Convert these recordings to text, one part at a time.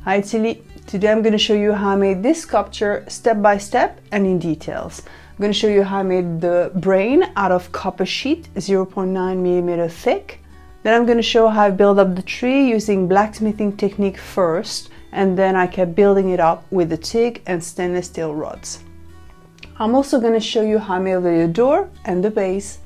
Hi, it's Lili. Today I'm going to show you how I made this sculpture step by step and in details. I'm going to show you how I made the brain out of copper sheet, 0.9mm thick. Then I'm going to show how I build up the tree using blacksmithing technique first, and then I kept building it up with the TIG and stainless steel rods. I'm also going to show you how I made the door and the base.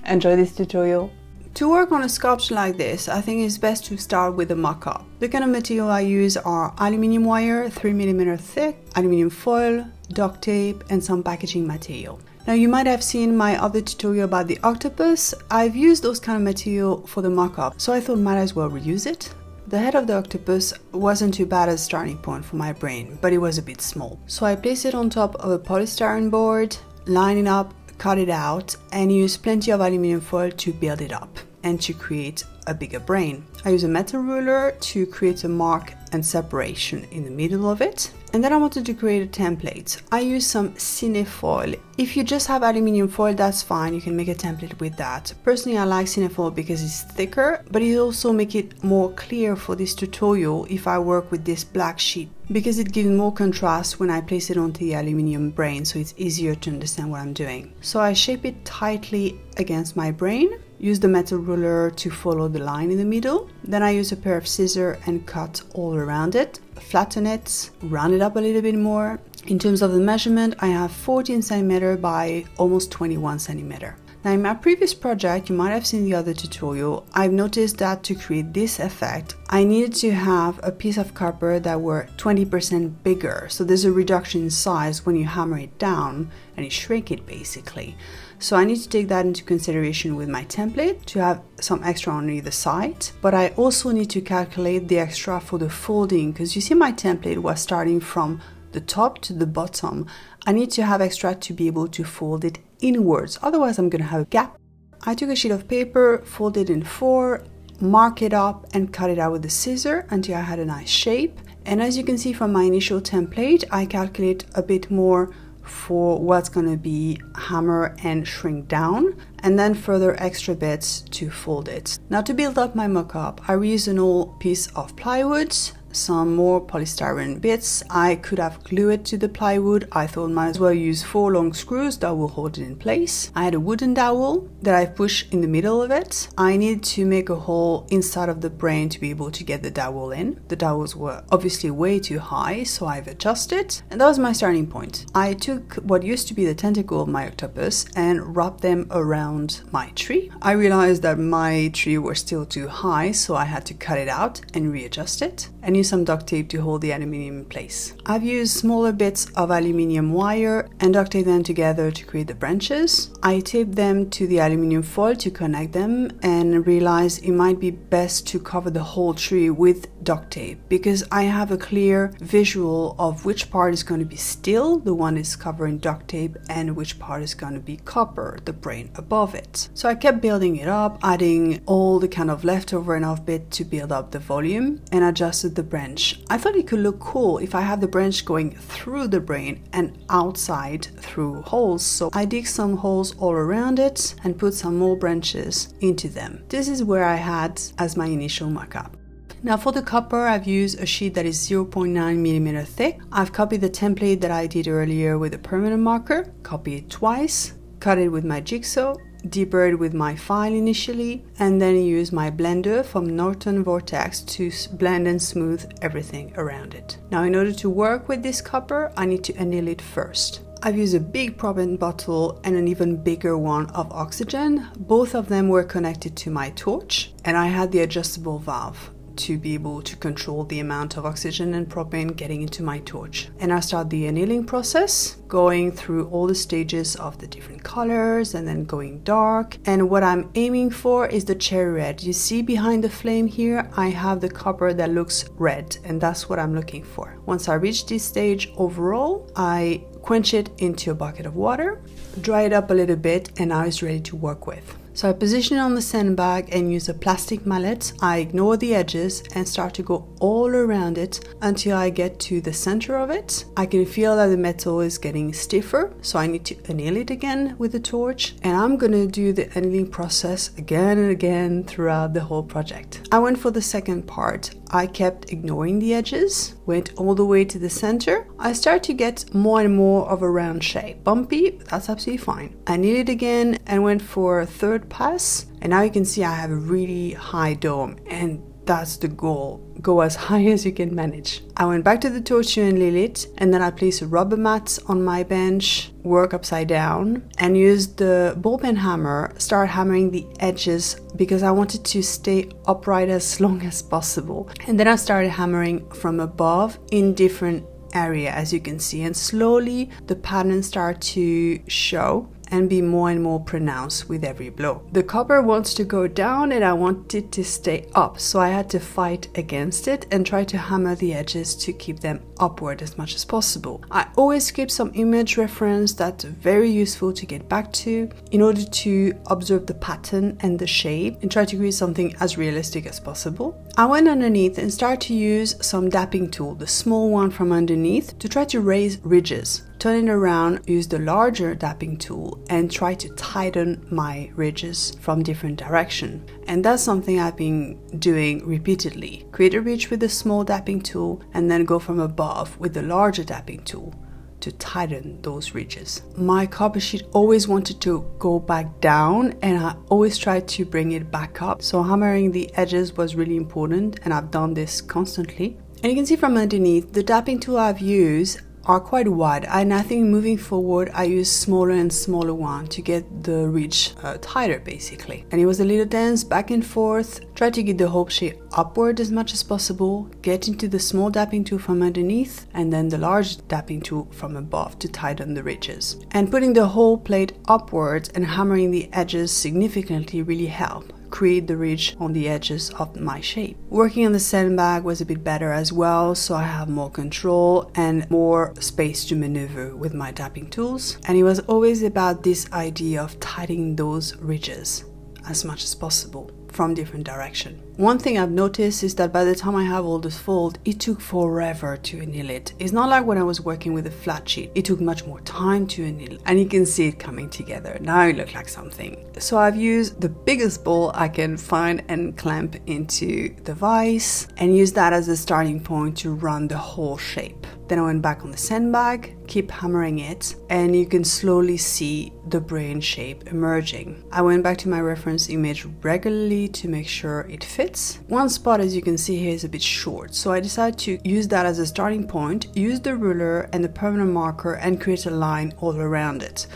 Enjoy this tutorial. To work on a sculpture like this, I think it's best to start with a mock-up. The kind of material I use are aluminium wire, 3mm thick, aluminium foil, duct tape, and some packaging material. Now you might have seen my other tutorial about the octopus. I've used those kind of material for the mock-up, so I thought might as well reuse it. The head of the octopus wasn't too bad as a starting point for my brain, but it was a bit small. So I placed it on top of a polystyrene board, line it up, cut it out, and use plenty of aluminum foil to build it up and to create a bigger brain. I use a metal ruler to create a mark and separation in the middle of it. And then I wanted to create a template. I use some cinefoil. If you just have aluminum foil, that's fine. You can make a template with that. Personally, I like cinefoil because it's thicker, but it also makes it more clear for this tutorial if I work with this black sheet, because it gives more contrast when I place it onto the aluminum brain, so it's easier to understand what I'm doing. So I shape it tightly against my brain, use the metal ruler to follow the line in the middle. Then I use a pair of scissors and cut all around it, flatten it, round it up a little bit more. In terms of the measurement, I have 14 cm by almost 21 cm. Now in my previous project, you might have seen the other tutorial, I've noticed that to create this effect, I needed to have a piece of copper that were 20% bigger. So there's a reduction in size when you hammer it down and you shrink it basically. So I need to take that into consideration with my template to have some extra on either side. But I also need to calculate the extra for the folding, because you see my template was starting from the top to the bottom. I need to have extra to be able to fold it inwards, otherwise I'm gonna have a gap. I took a sheet of paper, folded in 4, mark it up and cut it out with a scissor until I had a nice shape. And as you can see from my initial template, I calculate a bit more for what's gonna be hammer and shrink down, and then further extra bits to fold it. Now to build up my mock-up, I reused an old piece of plywood, some more polystyrene bits. I could have glued it to the plywood. I thought might as well use 4 long screws that will hold it in place. I had a wooden dowel that I pushed in the middle of it. I needed to make a hole inside of the brain to be able to get the dowel in. The dowels were obviously way too high, so I've adjusted, and that was my starting point. I took what used to be the tentacle of my octopus and wrapped them around my tree. I realized that my tree was still too high, so I had to cut it out and readjust it, and use some duct tape to hold the aluminium in place. I've used smaller bits of aluminium wire and duct tape them together to create the branches. I taped them to the aluminium foil to connect them and realized it might be best to cover the whole tree with duct tape, because I have a clear visual of which part is going to be steel, the one is covered in duct tape, and which part is going to be copper, the brain above it. So I kept building it up, adding all the kind of leftover and off bit to build up the volume, and adjusted the branch. I thought it could look cool if I have the branch going through the brain and outside through holes, so I dig some holes all around it and put some more branches into them. This is where I had as my initial mock-up. Now for the copper, I've used a sheet that is 0.9mm thick. I've copied the template that I did earlier with a permanent marker, copied it twice, cut it with my jigsaw, deeper it with my file initially, and then use my blender from Norton Vortex to blend and smooth everything around it. Now in order to work with this copper, I need to anneal it first. I've used a big propane bottle and an even bigger one of oxygen. Both of them were connected to my torch, and I had the adjustable valve to be able to control the amount of oxygen and propane getting into my torch. And I start the annealing process, going through all the stages of the different colors and then going dark. And what I'm aiming for is the cherry red. You see behind the flame here, I have the copper that looks red, and that's what I'm looking for. Once I reach this stage overall, I quench it into a bucket of water, dry it up a little bit, and now it's ready to work with. So I position it on the sandbag and use a plastic mallet. I ignore the edges and start to go all around it until I get to the center of it. I can feel that the metal is getting stiffer, so I need to anneal it again with the torch. And I'm gonna do the annealing process again and again throughout the whole project. I went for the second part. I kept ignoring the edges went all the way to the center, I start to get more and more of a round shape. Bumpy, that's absolutely fine. I kneaded again and went for a third pass, and now you can see I have a really high dome, and that's the goal. Go as high as you can manage. I went back to the torch and Lili, and then I placed a rubber mat on my bench, work upside down, and used the ball pen hammer, start hammering the edges because I wanted to stay upright as long as possible. And then I started hammering from above in different area, as you can see, and slowly the patterns start to show and be more and more pronounced with every blow. The copper wants to go down and I want it to stay up, so I had to fight against it and try to hammer the edges to keep them upward as much as possible. I always keep some image reference that's very useful to get back to in order to observe the pattern and the shape and try to create something as realistic as possible. I went underneath and started to use some dapping tool, the small one from underneath, to try to raise ridges. Turn it around, use the larger dapping tool and try to tighten my ridges from different direction. And that's something I've been doing repeatedly. Create a ridge with the small dapping tool and then go from above with the larger dapping tool to tighten those ridges. My copper sheet always wanted to go back down and I always tried to bring it back up. So hammering the edges was really important and I've done this constantly. And you can see from underneath, the dapping tool I've used are quite wide, and I think moving forward I use smaller and smaller one to get the ridge tighter basically. And it was a little dance back and forth, try to get the whole shape upward as much as possible, get into the small dapping tool from underneath and then the large dapping tool from above to tighten the ridges. And putting the whole plate upwards and hammering the edges significantly really helped create the ridge on the edges of my shape. Working on the sandbag was a bit better as well, so I have more control and more space to maneuver with my dapping tools. And it was always about this idea of tightening those ridges as much as possible from different direction. One thing I've noticed is that by the time I have all this fold, it took forever to anneal it. It's not like when I was working with a flat sheet. It took much more time to anneal, and you can see it coming together. Now it looks like something. So I've used the biggest ball I can find and clamp into the vise and use that as a starting point to run the whole shape. Then I went back on the sandbag, keep hammering it, and you can slowly see the brain shape emerging. I went back to my reference image regularly to make sure it fits. One spot, as you can see here, is a bit short, so I decided to use that as a starting point, use the ruler and the permanent marker and create a line all around it.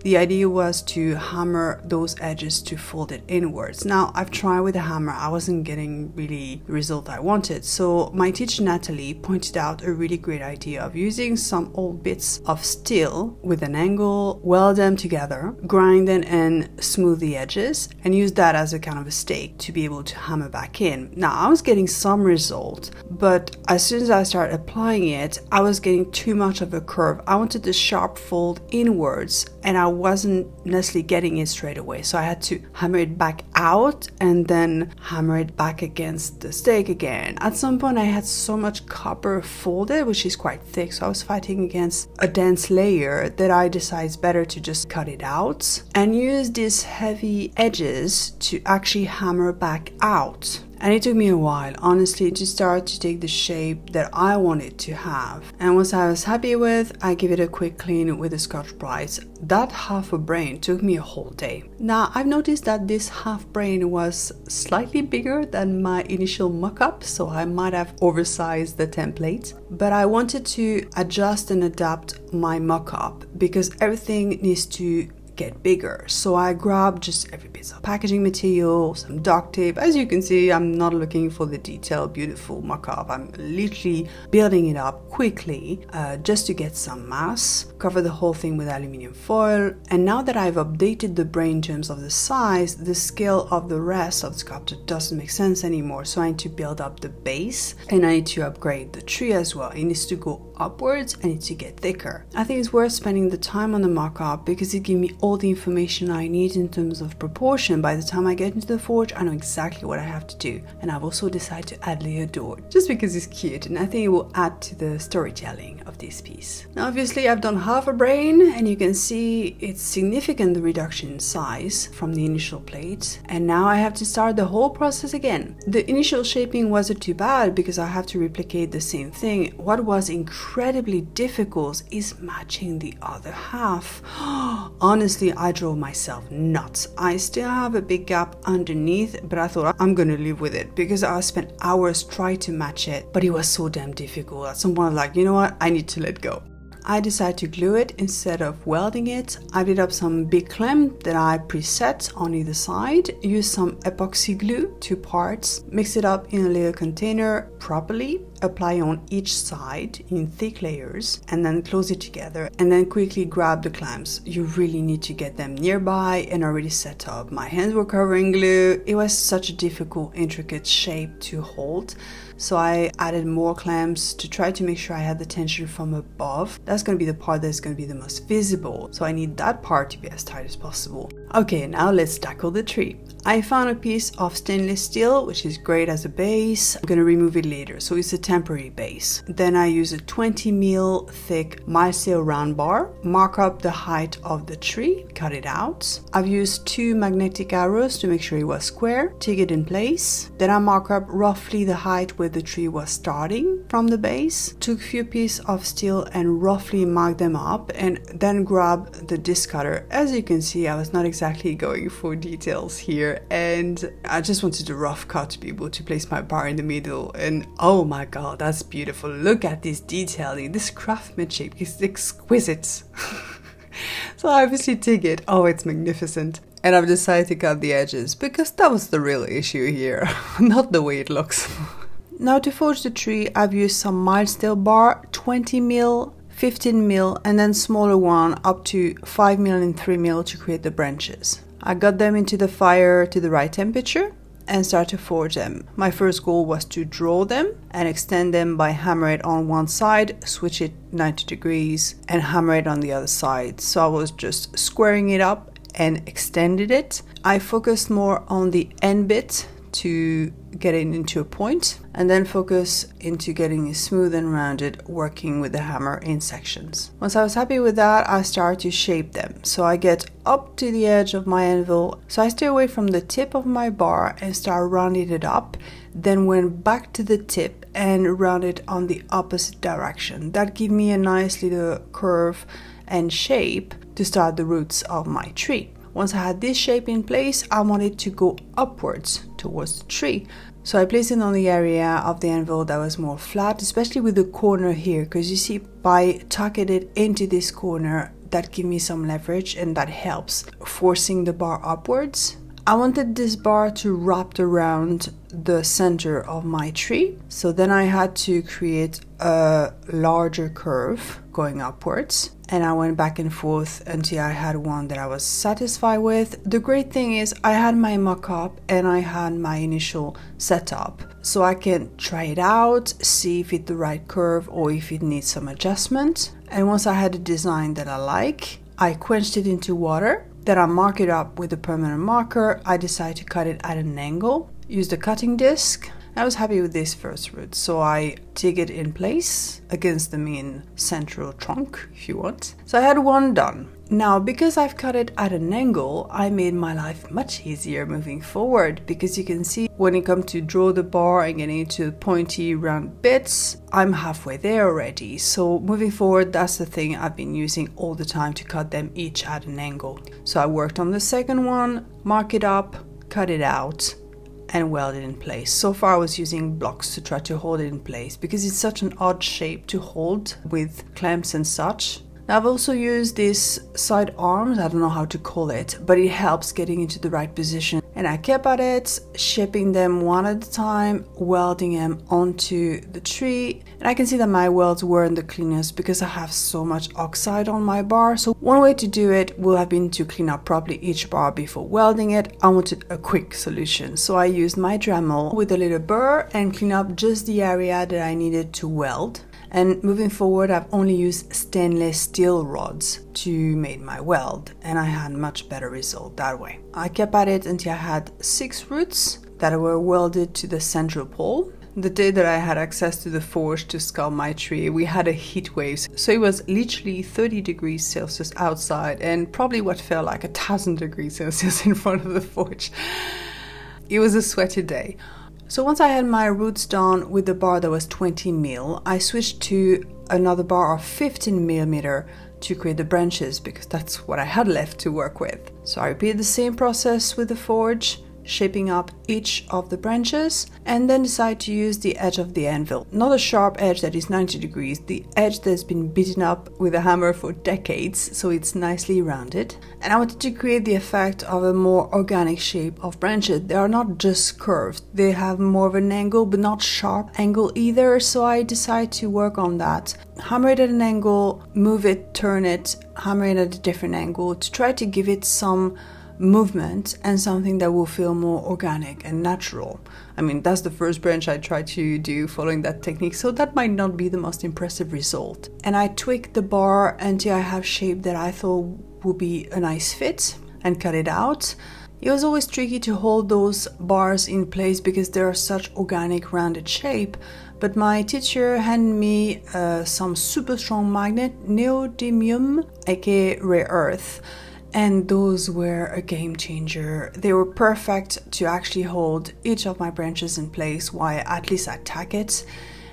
The idea was to hammer those edges to fold it inwards. Now, I've tried with a hammer, I wasn't getting really the result I wanted. So my teacher Natalie pointed out a really great idea of using some old bits of steel with an angle, weld them together, grind them and smooth the edges, and use that as a kind of a stake to be able to hammer back in. Now, I was getting some result, but as soon as I started applying it, I was getting too much of a curve. I wanted the sharp fold inwards, and I wasn't necessarily getting it straight away, so I had to hammer it back out and then hammer it back against the stake again. At some point I had so much copper folded, which is quite thick, so I was fighting against a dense layer that I decided it's better to just cut it out and use these heavy edges to actually hammer back out. And it took me a while, honestly, to start to take the shape that I wanted to have. And once I was happy with, I give it a quick clean with a Scotch Brite. That half a brain took me a whole day. Now, I've noticed that this half brain was slightly bigger than my initial mock-up, so I might have oversized the template. But I wanted to adjust and adapt my mock-up because everything needs to get bigger. So I grabbed just every bit of packaging material, some duct tape. As you can see, I'm not looking for the detailed, beautiful mock-up. I'm literally building it up quickly just to get some mass. Cover the whole thing with aluminium foil. And now that I've updated the brain in terms of the size, the scale of the rest of the sculpture doesn't make sense anymore. So I need to build up the base and I need to upgrade the tree as well. It needs to go upwards and it needs to get thicker. I think it's worth spending the time on the mock-up because it gives me all all the information I need in terms of proportion. By the time I get into the forge, I know exactly what I have to do. And I've also decided to add layer door just because it's cute, and I think it will add to the storytelling of this piece. Now obviously I've done half a brain, and you can see it's significant, the reduction in size from the initial plate. And now I have to start the whole process again. The initial shaping wasn't too bad because I have to replicate the same thing. What was incredibly difficult is matching the other half. Honestly, I drove myself nuts. I still have a big gap underneath, but I thought I'm gonna live with it because I spent hours trying to match it, but it was so damn difficult. At some point I was like, you know what, I need to let go. I decided to glue it instead of welding it. I did up some big clamp that I preset on either side, used some epoxy glue, 2 parts, mix it up in a little container properly, apply on each side in thick layers, and then close it together, and then quickly grab the clamps. You really need to get them nearby and already set up. My hands were covering glue. It was such a difficult, intricate shape to hold. So I added more clamps to try to make sure I had the tension from above. That's going to be the part that's going to be the most visible. So I need that part to be as tight as possible. Okay, now let's tackle the tree. I found a piece of stainless steel, which is great as a base. I'm going to remove it later, so it's a temporary base. Then I use a 20 mil thick milestone round bar, mark up the height of the tree, cut it out. I've used 2 magnetic arrows to make sure it was square, take it in place. Then I mark up roughly the height where the tree was starting from the base. Took a few pieces of steel and roughly marked them up, and then grab the disc cutter. As you can see, I was not exactly going for details here, and I just wanted a rough cut to be able to place my bar in the middle. And oh my god, that's beautiful. Look at this detailing. This craftsmanship is exquisite. So I obviously dig it. Oh, it's magnificent. And I've decided to cut the edges because that was the real issue here, not the way it looks. Now to forge the tree, I've used some mild steel bar, 20 mil, 15 mil, and then smaller one up to 5 mil and 3 mil to create the branches. I got them into the fire to the right temperature and start to forge them. My first goal was to draw them and extend them by hammer it on one side, switch it 90 degrees and hammer it on the other side. So I was just squaring it up and extended it. I focused more on the end bit to get it into a point, and then focus into getting it smooth and rounded, working with the hammer in sections. Once I was happy with that, I start to shape them. So I get up to the edge of my anvil, so I stay away from the tip of my bar and start rounding it up, then went back to the tip and round it on the opposite direction. That gave me a nice little curve and shape to start the roots of my tree. Once I had this shape in place, I wanted to go upwards towards the tree. So I placed it on the area of the anvil that was more flat, especially with the corner here, because you see by tucking it into this corner, that gives me some leverage and that helps forcing the bar upwards. I wanted this bar to wrap around the center of my tree. So then I had to create a larger curve going upwards. And I went back and forth until I had one that I was satisfied with. The great thing is I had my mock-up and I had my initial setup. So I can try it out, see if it's the right curve or if it needs some adjustment. And once I had a design that I like, I quenched it into water. Then I mark it up with a permanent marker. I decided to cut it at an angle. Use the cutting disc. I was happy with this first root, so I dig it in place against the main central trunk, if you want. So I had one done. Now, because I've cut it at an angle, I made my life much easier moving forward, because you can see when it comes to draw the bar and getting into the pointy round bits, I'm halfway there already. So moving forward, that's the thing I've been using all the time, to cut them each at an angle. So I worked on the second one, mark it up, cut it out, and weld it in place. So far I was using blocks to try to hold it in place because it's such an odd shape to hold with clamps and such. Now I've also used these side arms, I don't know how to call it, but it helps getting into the right position. And I kept at it, shaping them one at a time, welding them onto the tree. And I can see that my welds weren't the cleanest because I have so much oxide on my bar. So one way to do it would have been to clean up properly each bar before welding it. I wanted a quick solution. So I used my Dremel with a little burr and clean up just the area that I needed to weld. And moving forward, I've only used stainless steel rods to make my weld, and I had much better result that way. I kept at it until I had 6 roots that were welded to the central pole. The day that I had access to the forge to sculpt my tree, we had a heat wave, so it was literally 30 degrees Celsius outside and probably what felt like 1,000 degrees Celsius in front of the forge. It was a sweaty day. So once I had my roots done with the bar that was 20 mil, I switched to another bar of 15 millimeter to create the branches because that's what I had left to work with. So I repeated the same process with the forge, shaping up each of the branches, and then decide to use the edge of the anvil. Not a sharp edge that is 90 degrees, the edge that's been beaten up with a hammer for decades, so it's nicely rounded. And I wanted to create the effect of a more organic shape of branches. They are not just curved, they have more of an angle, but not sharp angle either, so I decided to work on that. Hammer it at an angle, move it, turn it, hammer it at a different angle to try to give it some movement and something that will feel more organic and natural. I mean, that's the first branch I tried to do following that technique, so that might not be the most impressive result. And I tweaked the bar until I have shape that I thought would be a nice fit and cut it out. It was always tricky to hold those bars in place because they are such organic rounded shape, but my teacher handed me some super strong magnet, neodymium, aka rare earth. And those were a game changer. They were perfect to actually hold each of my branches in place while at least I tack it.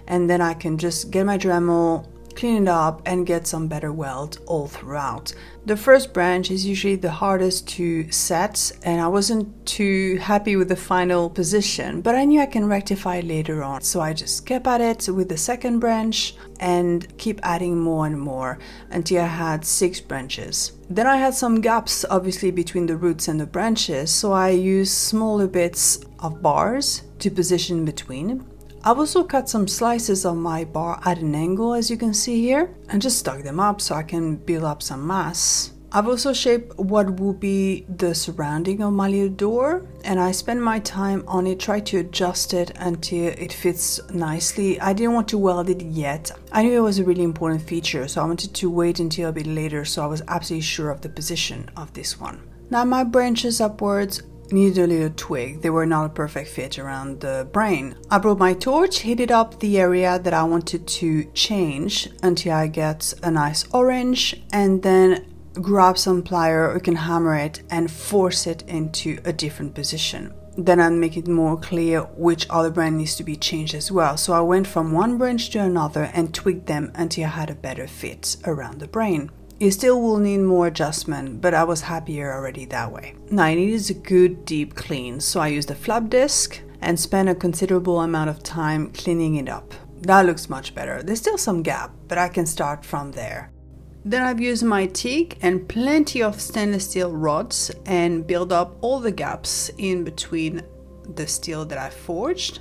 And then I can just get my Dremel, clean it up, and get some better weld all throughout. The first branch is usually the hardest to set, and I wasn't too happy with the final position, but I knew I can rectify it later on. So I just kept at it with the second branch and keep adding more and more until I had 6 branches. Then I had some gaps obviously between the roots and the branches, so I used smaller bits of bars to position between. I've also cut some slices of my bar at an angle, as you can see here, and just stuck them up so I can build up some mass. I've also shaped what will be the surrounding of my little door, and I spend my time on it, try to adjust it until it fits nicely. I didn't want to weld it yet. I knew it was a really important feature, so I wanted to wait until a bit later so I was absolutely sure of the position of this one. Now my branches upwards needed a little twig. They were not a perfect fit around the brain. I brought my torch, heated up the area that I wanted to change until I get a nice orange, and then grab some plier, you can hammer it and force it into a different position. Then I'll make it more clear which other branch needs to be changed as well. So I went from one branch to another and tweaked them until I had a better fit around the brain. It still will need more adjustment, but I was happier already that way. Now I needed a good deep clean, so I used a flap disc and spent a considerable amount of time cleaning it up. That looks much better. There's still some gap, but I can start from there. Then I've used my TIG and plenty of stainless steel rods and build up all the gaps in between the steel that I forged.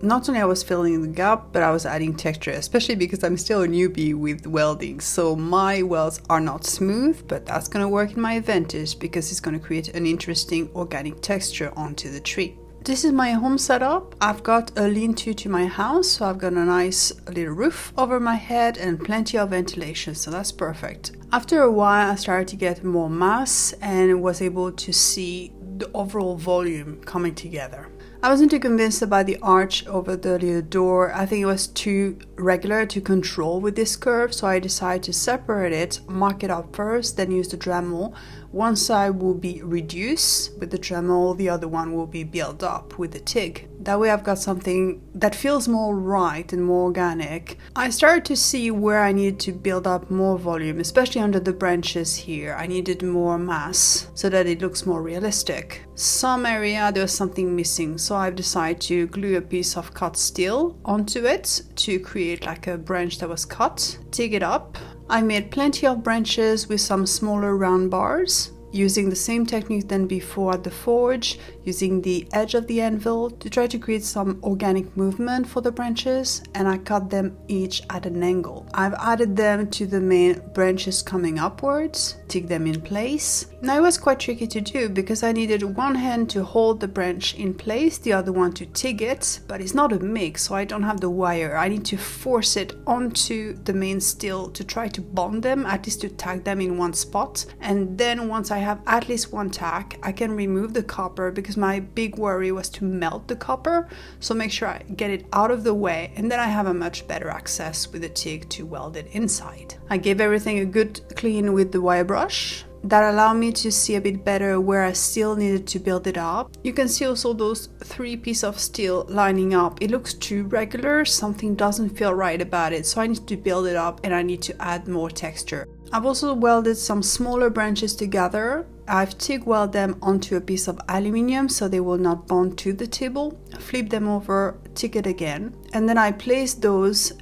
Not only I was filling the gap, but I was adding texture, especially because I'm still a newbie with welding. So my welds are not smooth, but that's going to work in my advantage because it's going to create an interesting organic texture onto the tree. This is my home setup. I've got a lean-to to my house, so I've got a nice little roof over my head and plenty of ventilation, so that's perfect. After a while, I started to get more mass and was able to see the overall volume coming together. I wasn't too convinced about the arch over the little door. I think it was too regular to control with this curve, so I decided to separate it, mark it up first, then use the Dremel. One side will be reduced with the Dremel, the other one will be built up with the TIG. That way I've got something that feels more right and more organic. I started to see where I needed to build up more volume, especially under the branches here. I needed more mass so that it looks more realistic. Some area there was something missing, so I've decided to glue a piece of cut steel onto it to create like a branch that was cut, TIG it up. I made plenty of branches with some smaller round bars, using the same technique than before at the forge, using the edge of the anvil to try to create some organic movement for the branches, and I cut them each at an angle. I've added them to the main branches coming upwards, tick them in place. Now it was quite tricky to do because I needed one hand to hold the branch in place, the other one to tick it, but it's not a mix, so I don't have the wire. I need to force it onto the main steel to try to bond them, at least to tack them in one spot. And then once I have at least one tack, I can remove the copper, because my big worry was to melt the copper. So make sure I get it out of the way, and then I have a much better access with the TIG to weld it inside. I gave everything a good clean with the wire brush. That allowed me to see a bit better where I still needed to build it up. You can see also those 3 pieces of steel lining up. It looks too regular, something doesn't feel right about it, so I need to build it up and I need to add more texture. I've also welded some smaller branches together. I've TIG welded them onto a piece of aluminium so they will not bond to the table. Flip them over, TIG it again, and then I placed those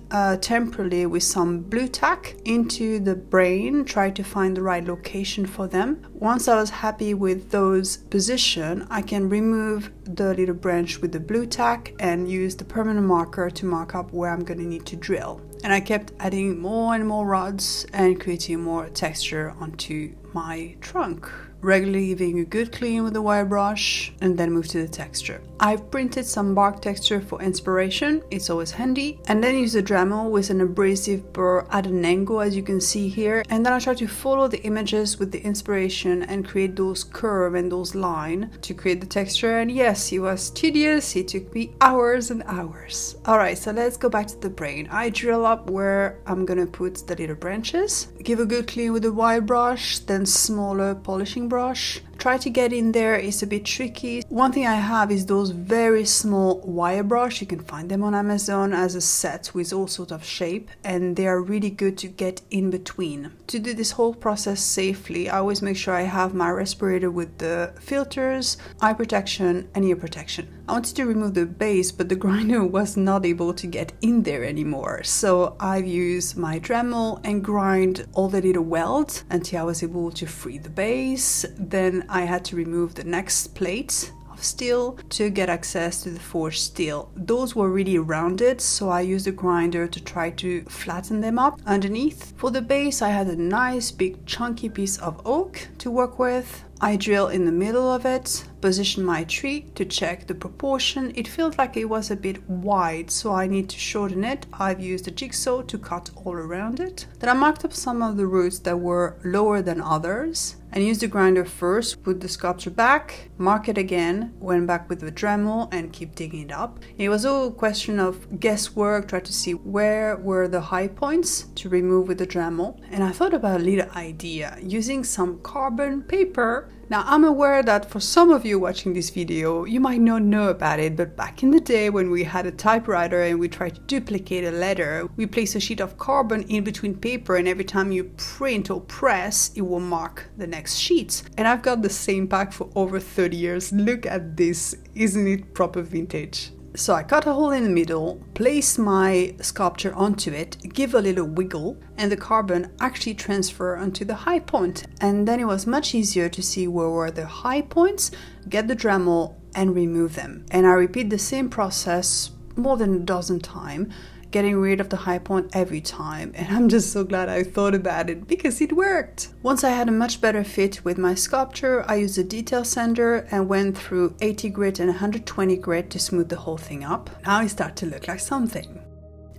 temporarily with some blue tack into the brain, try to find the right location for them. Once I was happy with those position, I can remove the little branch with the blue tack and use the permanent marker to mark up where I'm going to need to drill. And I kept adding more and more rods and creating more texture onto my trunk, regularly giving a good clean with the wire brush and then move to the texture. I've printed some bark texture for inspiration, it's always handy, and then use a Dremel with an abrasive burr at an angle, as you can see here, and then I try to follow the images with the inspiration and create those curves and those lines to create the texture. And yes, it was tedious, it took me hours and hours. Alright, so let's go back to the brain. I drill up where I'm gonna put the little branches, give a good clean with the wire brush, then smaller polishing brush. Try to get in there, it's a bit tricky. One thing I have is those very small wire brush. You can find them on Amazon as a set with all sorts of shape, and they are really good to get in between. To do this whole process safely, I always make sure I have my respirator with the filters, eye protection and ear protection. I wanted to remove the base, but the grinder was not able to get in there anymore. So I've used my Dremel and grind all the little welds until I was able to free the base. Then I had to remove the next plate of steel to get access to the forged steel. Those were really rounded, so I used the grinder to try to flatten them up underneath. For the base, I had a nice big chunky piece of oak to work with. I drill in the middle of it, position my tree to check the proportion. It felt like it was a bit wide, so I need to shorten it. I've used a jigsaw to cut all around it. Then I marked up some of the roots that were lower than others and used the grinder first, put the sculpture back, mark it again, went back with the Dremel and keep digging it up. It was all a question of guesswork, try to see where were the high points to remove with the Dremel. And I thought about a little idea, using some carbon paper. Now I'm aware that for some of you watching this video, you might not know about it, but back in the day when we had a typewriter and we tried to duplicate a letter, we placed a sheet of carbon in between paper, and every time you print or press, it will mark the next sheet. And I've got the same pack for over 30 years. Look at this, isn't it proper vintage? So I cut a hole in the middle, place my sculpture onto it, give a little wiggle, and the carbon actually transfer onto the high point. And then it was much easier to see where were the high points, get the Dremel and remove them. And I repeat the same process more than a dozen times, getting rid of the high point every time. And I'm just so glad I thought about it because it worked. Once I had a much better fit with my sculpture, I used a detail sander and went through 80 grit and 120 grit to smooth the whole thing up. Now it started to look like something.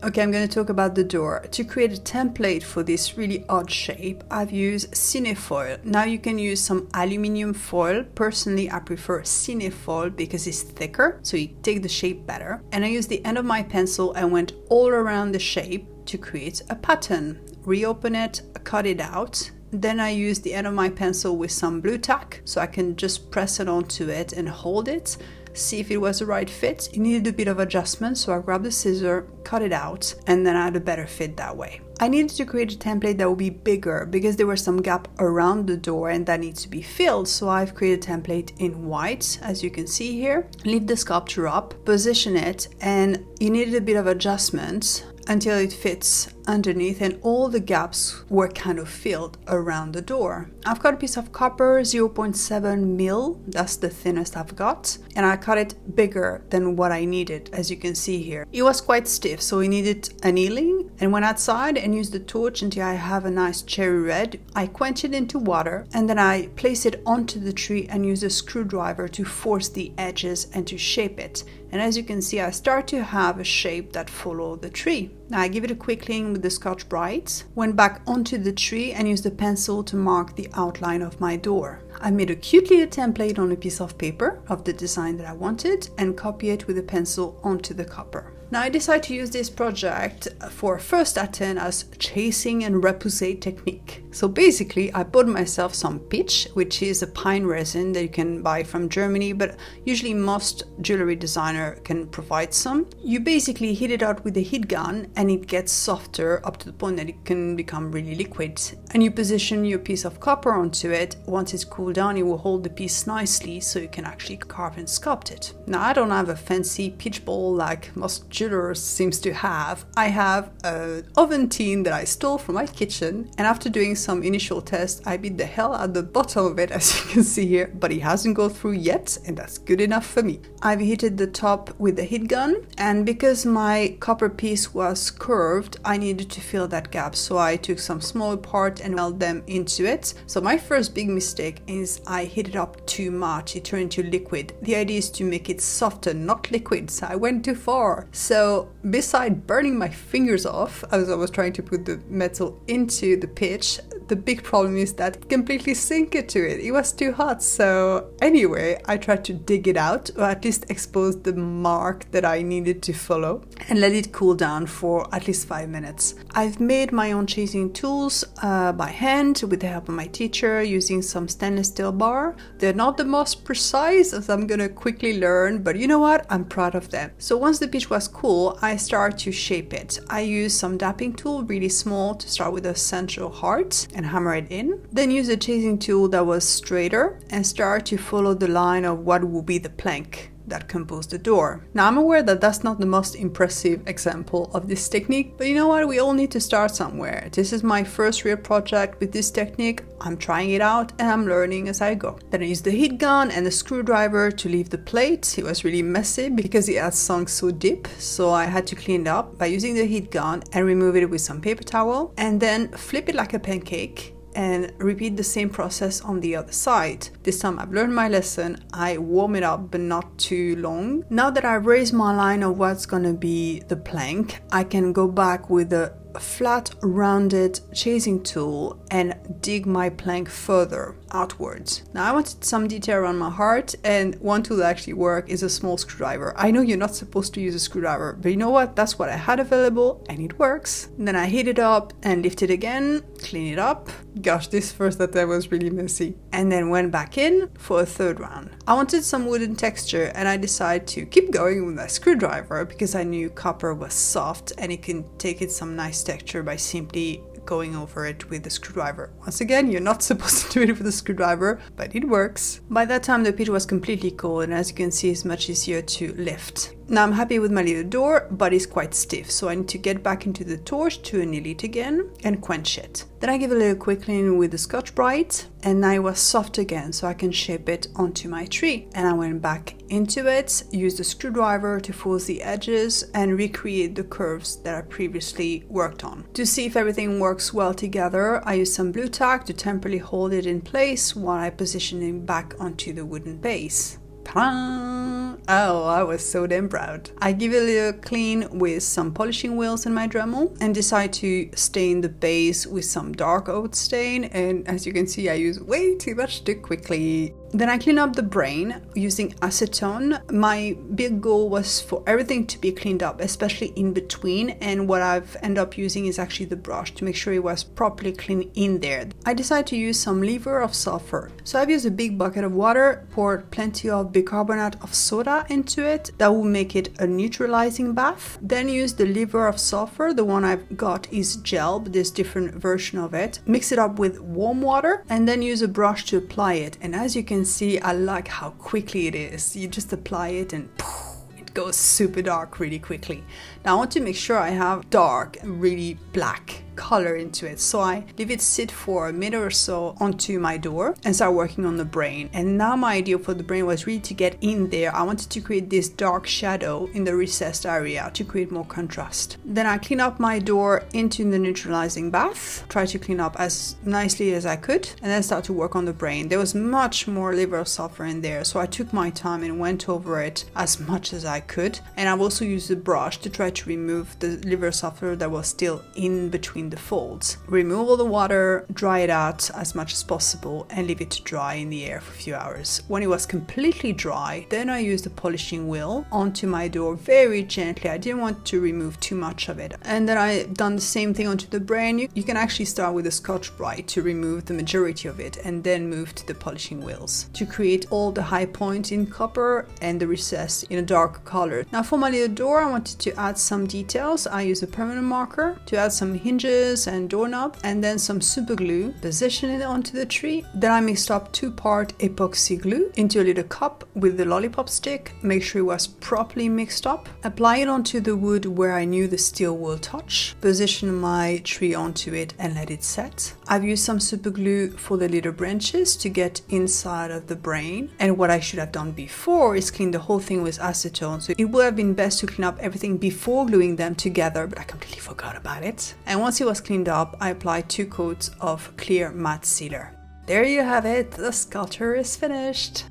Okay, I'm going to talk about the door. To create a template for this really odd shape, I've used cinefoil. Now you can use some aluminium foil. Personally, I prefer cinefoil because it's thicker, so you take the shape better. And I used the end of my pencil and went all around the shape to create a pattern. Reopen it, cut it out. Then I used the end of my pencil with some blue tack, so I can just press it onto it and hold it. See if it was the right fit. It needed a bit of adjustment, so I grabbed the scissor, cut it out, and then I had a better fit that way. I needed to create a template that would be bigger because there was some gap around the door and that needs to be filled. So I've created a template in white, as you can see here. Lift the sculpture up, position it, and you needed a bit of adjustment until it fits underneath and all the gaps were kind of filled around the door. I've got a piece of copper, 0.7 mil, that's the thinnest I've got, and I cut it bigger than what I needed, as you can see here. It was quite stiff, so we needed annealing, and went outside and used the torch until I have a nice cherry red. I quench it into water and then I place it onto the tree and use a screwdriver to force the edges and to shape it. And as you can see, I start to have a shape that follows the tree. Now I give it a quick clean with the Scotch Brite, went back onto the tree and used the pencil to mark the outline of my door. I made a cute little template on a piece of paper of the design that I wanted and copy it with a pencil onto the copper. Now I decided to use this project for first attempt as chasing and repoussé technique. So basically I bought myself some pitch, which is a pine resin that you can buy from Germany, but usually most jewelry designer can provide some. You basically heat it out with a heat gun and it gets softer up to the point that it can become really liquid. And you position your piece of copper onto it. Once it's cooled down, it will hold the piece nicely so you can actually carve and sculpt it. Now I don't have a fancy pitch bowl like most jewelers seems to have. I have an oven tin that I stole from my kitchen, and after doing some initial tests I beat the hell out the bottom of it, as you can see here, but it hasn't gone through yet, and that's good enough for me. I've heated the top with the heat gun, and because my copper piece was curved I needed to fill that gap, so I took some smaller part and weld them into it. So my first big mistake is I heated up too much, it turned into liquid. The idea is to make it softer, not liquid, so I went too far. So beside burning my fingers off as I was trying to put the metal into the pitch, the big problem is that it completely sank it to it. It was too hot. So anyway, I tried to dig it out, or at least expose the mark that I needed to follow, and let it cool down for at least 5 minutes. I've made my own chasing tools by hand with the help of my teacher, using some stainless steel bar. They're not the most precise, as I'm gonna quickly learn, but you know what? I'm proud of them. So once the pitch was cool, I started to shape it. I used some dapping tool, really small, to start with a central heart and hammer it in. Then use a chasing tool that was straighter and start to follow the line of what will be the plank that composed the door. Now I'm aware that that's not the most impressive example of this technique, but you know what, we all need to start somewhere. This is my first real project with this technique. I'm trying it out and I'm learning as I go. Then I used the heat gun and the screwdriver to leave the plate. It was really messy because it had sunk so deep, so I had to clean it up by using the heat gun and remove it with some paper towel, and then flip it like a pancake and repeat the same process on the other side. This time I've learned my lesson. I warm it up, but not too long. Now that I've raised my line of what's gonna be the plank, I can go back with a flat rounded chasing tool and dig my plank further outwards. Now I wanted some detail around my heart, and one tool that actually works is a small screwdriver. I know you're not supposed to use a screwdriver, but you know what, that's what I had available and it works. Then I heat it up and lift it again, clean it up. Gosh, this first attempt was really messy. And then went back in for a third round. I wanted some wooden texture and I decided to keep going with my screwdriver because I knew copper was soft and it can take it some nice texture by simply going over it with the screwdriver. Once again, you're not supposed to do it with a screwdriver, but it works. By that time the pitch was completely cold, and as you can see, it's much easier to lift. Now I'm happy with my little door, but it's quite stiff, so I need to get back into the torch to anneal it again and quench it. Then I give a little quick clean with the Scotch Brite, and now it was soft again, so I can shape it onto my tree. And I went back into it, used the screwdriver to force the edges and recreate the curves that I previously worked on. To see if everything works well together, I used some blue tack to temporarily hold it in place while I position it back onto the wooden base. Ta-da! Oh, I was so damn proud. I give it a little clean with some polishing wheels in my Dremel and decide to stain the base with some dark oat stain, and as you can see I use way too much too quickly. Then I clean up the brain using acetone. My big goal was for everything to be cleaned up, especially in between, and what I've ended up using is actually the brush to make sure it was properly clean in there. I decided to use some liver of sulfur. So I've used a big bucket of water, poured plenty of bicarbonate of soda into it. That will make it a neutralizing bath. Then use the liver of sulfur. The one I've got is gel, but there's different version of it. Mix it up with warm water and then use a brush to apply it. And as you can see, I like how quickly it is. You just apply it and poof, it goes super dark really quickly. Now I want to make sure I have dark, really black color into it, so I leave it sit for a minute or so onto my door and start working on the brain. And now my idea for the brain was really to get in there. I wanted to create this dark shadow in the recessed area to create more contrast. Then I clean up my door into the neutralizing bath, try to clean up as nicely as I could, and then start to work on the brain. There was much more liver of sulfur in there, so I took my time and went over it as much as I could. And I've also used a brush to try to remove the liver sulfur that was still in between the folds. Remove all the water, dry it out as much as possible, and leave it to dry in the air for a few hours. When it was completely dry, then I used the polishing wheel onto my door very gently. I didn't want to remove too much of it. And then I done the same thing onto the brain. You can actually start with a Scotch-Brite to remove the majority of it and then move to the polishing wheels to create all the high points in copper and the recess in a dark color. Now for my little door, I wanted to add some details. I use a permanent marker to add some hinges and doorknob, and then some super glue, position it onto the tree. Then I mixed up 2-part epoxy glue into a little cup with the lollipop stick, make sure it was properly mixed up, apply it onto the wood where I knew the steel will touch, position my tree onto it and let it set. I've used some super glue for the little branches to get inside of the brain, and what I should have done before is clean the whole thing with acetone. So it would have been best to clean up everything before gluing them together, but I completely forgot about it. And once it was cleaned up, I applied 2 coats of clear matte sealer. There you have it, the sculpture is finished.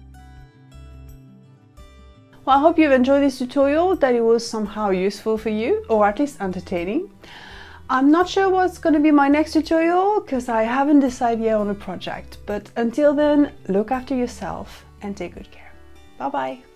Well, I hope you've enjoyed this tutorial, that it was somehow useful for you, or at least entertaining. I'm not sure what's going to be my next tutorial, because I haven't decided yet on a project. But until then, look after yourself and take good care. Bye bye!